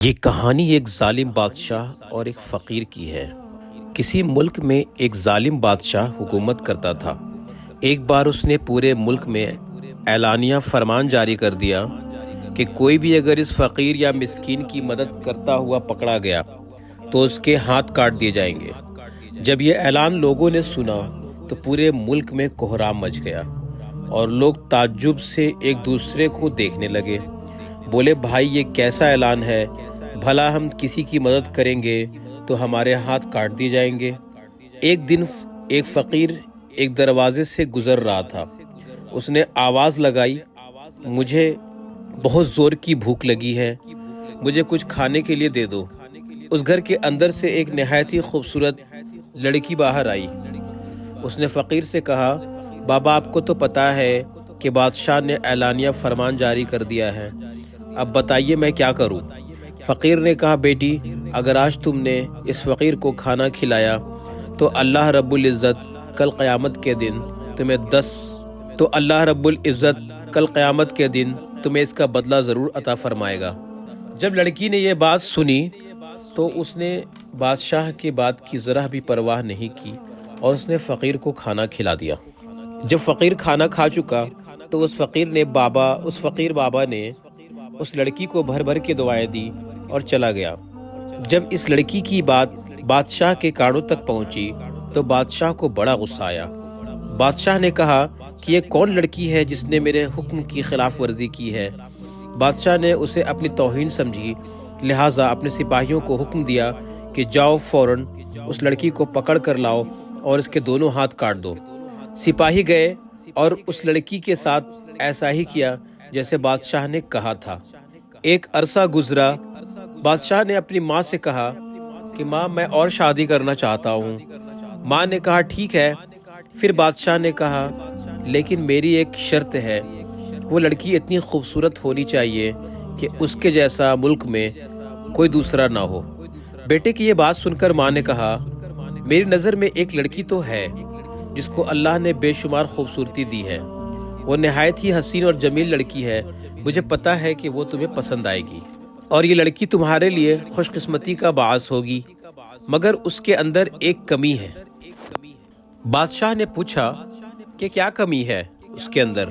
یہ کہانی ایک ظالم بادشاہ اور ایک فقیر کی ہے۔ کسی ملک میں ایک ظالم بادشاہ حکومت کرتا تھا۔ ایک بار اس نے پورے ملک میں اعلانیہ فرمان جاری کر دیا کہ کوئی بھی اگر اس فقیر یا مسکین کی مدد کرتا ہوا پکڑا گیا تو اس کے ہاتھ کاٹ دیے جائیں گے۔ جب یہ اعلان لوگوں نے سنا تو پورے ملک میں کوہرام مچ گیا اور لوگ تعجب سے ایک دوسرے کو دیکھنے لگے۔ بولے، بھائی یہ کیسا اعلان ہے؟ بھلا ہم کسی کی مدد کریں گے تو ہمارے ہاتھ کاٹ دیے جائیں گے۔ ایک دن ایک فقیر ایک دروازے سے گزر رہا تھا۔ اس نے آواز لگائی، مجھے بہت زور کی بھوک لگی ہے، مجھے کچھ کھانے کے لیے دے دو۔ اس گھر کے اندر سے ایک نہایت ہی خوبصورت لڑکی باہر آئی۔ اس نے فقیر سے کہا، بابا آپ کو تو پتا ہے کہ بادشاہ نے اعلانیہ فرمان جاری کر دیا ہے، اب بتائیے میں کیا کروں؟ فقیر نے کہا، بیٹی اگر آج تم نے اس فقیر کو کھانا کھلایا تو اللہ رب العزت کل قیامت کے دن تمہیں اس کا بدلہ ضرور عطا فرمائے گا۔ جب لڑکی نے یہ بات سنی تو اس نے بادشاہ کے بات کی ذرا بھی پرواہ نہیں کی اور اس نے فقیر کو کھانا کھلا دیا۔ جب فقیر کھانا کھا چکا تو اس فقیر بابا نے اس لڑکی کو بھر بھر کے دعائیں دی اور چلا گیا۔ جب اس لڑکی کی بات بادشاہ کے کانوں تک پہنچی تو بادشاہ کو بڑا غصہ آیا۔ بادشاہ نے کہا کہ یہ کون لڑکی ہے جس نے میرے حکم کی خلاف ورزی کی ہے؟ بادشاہ نے اسے اپنی توہین سمجھی، لہٰذا اپنے سپاہیوں کو حکم دیا کہ جاؤ فوراً اس لڑکی کو پکڑ کر لاؤ اور اس کے دونوں ہاتھ کاٹ دو۔ سپاہی گئے اور اس لڑکی کے ساتھ ایسا ہی کیا جیسے بادشاہ نے کہا تھا۔ ایک عرصہ گزرا، بادشاہ نے اپنی ماں سے کہا کہ ماں میں اور شادی کرنا چاہتا ہوں۔ ماں نے کہا ٹھیک ہے۔ پھر بادشاہ نے کہا لیکن میری ایک شرط ہے، وہ لڑکی اتنی خوبصورت ہونی چاہیے کہ اس کے جیسا ملک میں کوئی دوسرا نہ ہو۔ بیٹے کی یہ بات سن کر ماں نے کہا، میری نظر میں ایک لڑکی تو ہے جس کو اللہ نے بے شمار خوبصورتی دی ہے، وہ نہایت ہی حسین اور جمیل لڑکی ہے، مجھے پتا ہے کہ وہ تمہیں پسند آئے گی اور یہ لڑکی تمہارے لیے خوش قسمتی کا باعث ہوگی، مگر اس کے اندر ایک کمی ہے۔ بادشاہ نے پوچھا کہ کیا کمی ہے اس کے اندر؟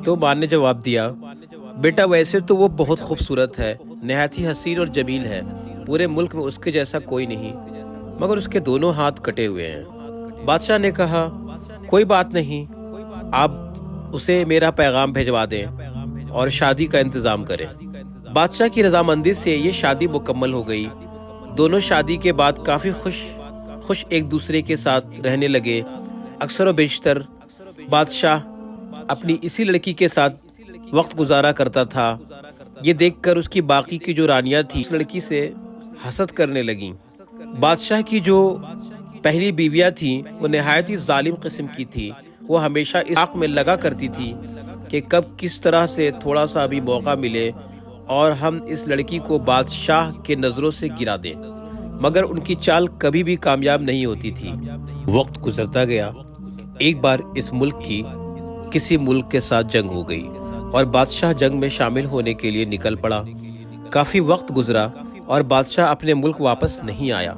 تو ماں نے جواب دیا، بیٹا ویسے تو وہ بہت خوبصورت ہے، نہایت ہی حسین اور جمیل ہے، پورے ملک میں اس کے جیسا کوئی نہیں، مگر اس کے دونوں ہاتھ کٹے ہوئے ہیں۔ بادشاہ نے کہا کوئی بات نہیں، آپ اسے میرا پیغام بھیجوا دیں اور شادی کا انتظام کریں۔ بادشاہ کی رضامندی سے یہ شادی مکمل ہو گئی۔ دونوں شادی کے بعد کافی خوش ایک دوسرے کے ساتھ رہنے لگے۔ اکثر و بیشتر بادشاہ اپنی اسی لڑکی کے ساتھ وقت گزارا کرتا تھا۔ یہ دیکھ کر اس کی باقی کی جو رانیاں تھیں اس لڑکی سے حسد کرنے لگیں۔ بادشاہ کی جو پہلی بیویاں تھیں وہ نہایت ہی ظالم قسم کی تھی، وہ ہمیشہ اس عق میں لگا کرتی تھی کہ کب کس طرح سے تھوڑا سا بھی موقع ملے اور ہم اس لڑکی کو بادشاہ کے نظروں سے گرا دیں، مگر ان کی چال کبھی بھی کامیاب نہیں ہوتی تھی۔ وقت گزرتا گیا۔ ایک بار اس ملک کی کسی ملک کے ساتھ جنگ ہو گئی اور بادشاہ جنگ میں شامل ہونے کے لیے نکل پڑا۔ کافی وقت گزرا اور بادشاہ اپنے ملک واپس نہیں آیا۔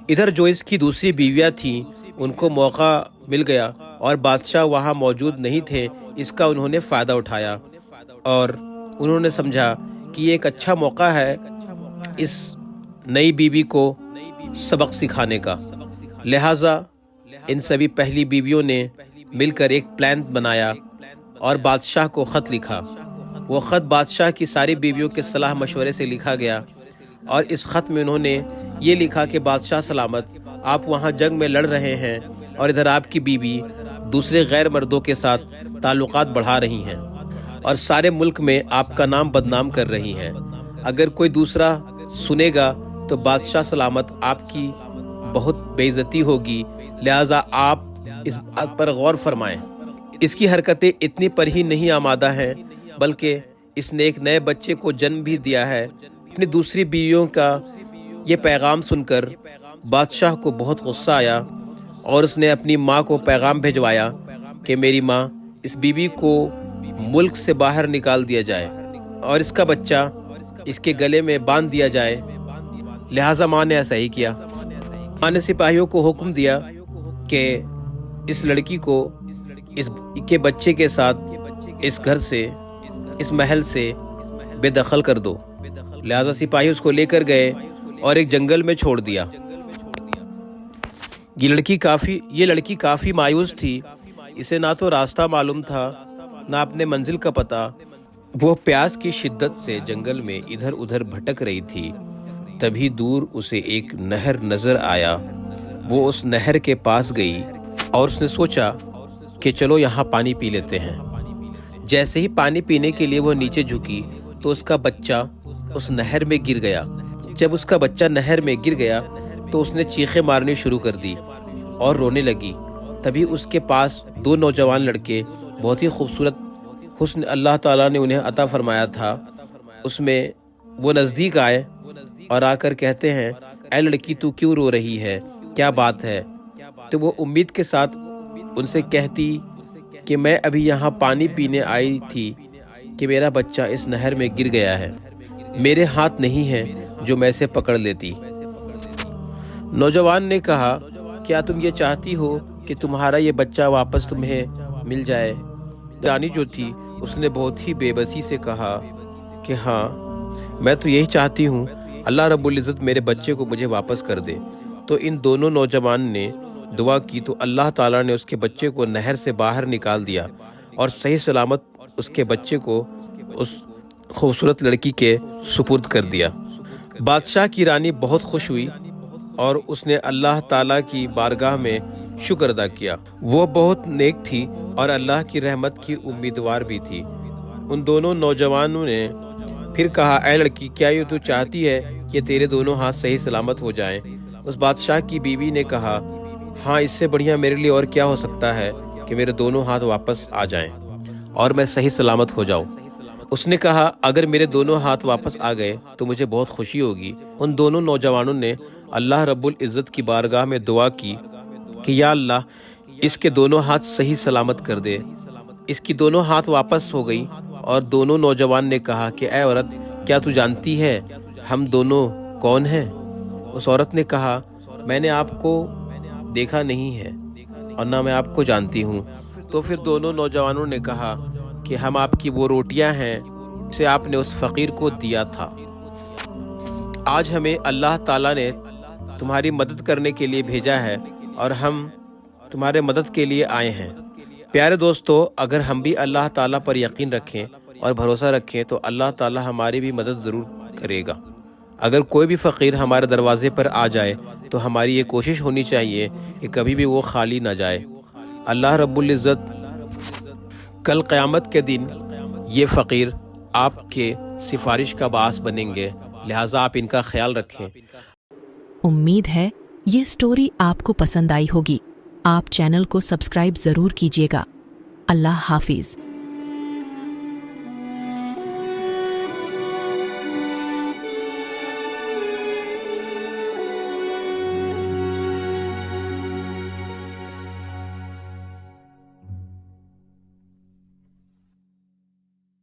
ادھر جو اس کی دوسری بیویاں تھیں ان کو موقع مل گیا اور بادشاہ وہاں موجود نہیں تھے، اس کا انہوں نے فائدہ اٹھایا اور انہوں نے سمجھا کہ یہ ایک اچھا موقع ہے اس نئی بیوی کو سبق سکھانے کا، لہٰذا ان سبھی پہلی بیویوں نے مل کر ایک پلان بنایا اور بادشاہ کو خط لکھا۔ وہ خط بادشاہ کی ساری بیویوں کے صلاح مشورے سے لکھا گیا اور اس خط میں انہوں نے یہ لکھا کہ بادشاہ سلامت، آپ وہاں جنگ میں لڑ رہے ہیں اور ادھر آپ کی بیوی دوسرے غیر مردوں کے ساتھ تعلقات بڑھا رہی ہیں اور سارے ملک میں آپ کا نام بدنام کر رہی ہیں۔ اگر کوئی دوسرا سنے گا تو بادشاہ سلامت آپ کی بہت بے عزتی ہوگی، لہٰذا آپ اس بات پر غور فرمائیں۔ اس کی حرکتیں اتنی پر ہی نہیں آمادہ ہیں بلکہ اس نے ایک نئے بچے کو جنم بھی دیا ہے۔ اپنی دوسری بیویوں کا یہ پیغام سن کر بادشاہ کو بہت غصہ آیا اور اس نے اپنی ماں کو پیغام بھیجوایا کہ میری ماں، اس بیوی کو ملک سے باہر نکال دیا جائے اور اس کا بچہ اس کے گلے میں باندھ دیا جائے۔ لہٰذا ماں نے ایسا ہی کیا۔ ماں نے سپاہیوں کو حکم دیا کہ اس لڑکی کو اس کے بچے کے ساتھ اس گھر سے، اس محل سے بے دخل کر دو۔ لہٰذا سپاہی اس کو لے کر گئے اور ایک جنگل میں چھوڑ دیا۔ یہ لڑکی کافی مایوس تھی۔ اسے نہ تو راستہ معلوم تھا نہ اپنے منزل کا پتہ۔ وہ پیاس کی شدت سے جنگل میں ادھر ادھر بھٹک رہی تھی۔ تبھی دور اسے ایک نہر نظر آیا۔ وہ اس نہر کے پاس گئی اور اس نے سوچا کہ چلو یہاں پانی پی لیتے ہیں۔ جیسے ہی پانی پینے کے لیے وہ نیچے جھکی تو اس کا بچہ اس نہر میں گر گیا۔ جب اس کا بچہ نہر میں گر گیا تو اس نے چیخیں مارنی شروع کر دی اور رونے لگی۔ تبھی اس کے پاس دو نوجوان لڑکے، بہت ہی خوبصورت حسن اللہ تعالیٰ نے انہیں عطا فرمایا تھا، اس میں وہ نزدیک آئے اور آ کر کہتے ہیں، اے لڑکی تو کیوں رو رہی ہے؟ کیا بات ہے؟ تو وہ امید کے ساتھ ان سے کہتی کہ میں ابھی یہاں پانی پینے آئی تھی کہ میرا بچہ اس نہر میں گر گیا ہے۔ میرے ہاتھ نہیں ہیں جو میں اسے پکڑ لیتی۔ نوجوان نے کہا، کیا تم یہ چاہتی ہو کہ تمہارا یہ بچہ واپس تمہیں مل جائے؟ رانی جو تھی اس نے بہت ہی بے بسی سے کہا کہ ہاں، میں تو یہی چاہتی ہوں، اللہ رب العزت میرے بچے کو مجھے واپس کر دے۔ تو ان دونوں نوجوان نے دعا کی تو اللہ تعالیٰ نے اس کے بچے کو نہر سے باہر نکال دیا اور صحیح سلامت اس کے بچے کو اس خوبصورت لڑکی کے سپرد کر دیا۔ بادشاہ کی رانی بہت خوش ہوئی اور اس نے اللہ تعالیٰ کی بارگاہ میں شکر ادا کیا۔ وہ بہت نیک تھی اور اللہ کی رحمت کی امیدوار بھی تھی۔ ان دونوں نوجوانوں نے پھر کہا، اے لڑکی، کیا یہ تو چاہتی ہے کہ تیرے دونوں ہاتھ صحیح سلامت ہو جائیں؟ اس بادشاہ کی بیوی نے کہا، ہاں، اس سے بڑھیا میرے لیے اور کیا ہو سکتا ہے کہ میرے دونوں ہاتھ واپس آ جائیں اور میں صحیح سلامت ہو جاؤں۔ اس نے کہا، اگر میرے دونوں ہاتھ واپس آ گئے تو مجھے بہت خوشی ہوگی۔ ان دونوں نوجوانوں نے اللہ رب العزت کی بارگاہ میں دعا کی کہ یا اللہ، اس کے دونوں ہاتھ صحیح سلامت کر دے۔ اس کی دونوں ہاتھ واپس ہو گئی اور دونوں نوجوان نے کہا کہ اے عورت، کیا تو جانتی ہے ہم دونوں کون ہیں؟ اس عورت نے کہا، میں نے آپ کو دیکھا نہیں ہے اور نہ میں آپ کو جانتی ہوں۔ تو پھر دونوں نوجوانوں نے کہا کہ ہم آپ کی وہ روٹیاں ہیں جسے آپ نے اس فقیر کو دیا تھا۔ آج ہمیں اللہ تعالیٰ نے تمہاری مدد کرنے کے لیے بھیجا ہے اور ہم تمہارے مدد کے لیے آئے ہیں۔ پیارے دوستو، اگر ہم بھی اللہ تعالیٰ پر یقین رکھیں اور بھروسہ رکھیں تو اللہ تعالیٰ ہماری بھی مدد ضرور کرے گا۔ اگر کوئی بھی فقیر ہمارے دروازے پر آ جائے تو ہماری یہ کوشش ہونی چاہیے کہ کبھی بھی وہ خالی نہ جائے۔ اللہ رب العزت کل قیامت کے دن یہ فقیر آپ کے سفارش کا باعث بنیں گے، لہٰذا آپ ان کا خیال رکھیں۔ امید ہے یہ سٹوری آپ کو پسند آئی ہوگی۔ آپ چینل کو سبسکرائب ضرور کیجیے گا۔ اللہ حافظ۔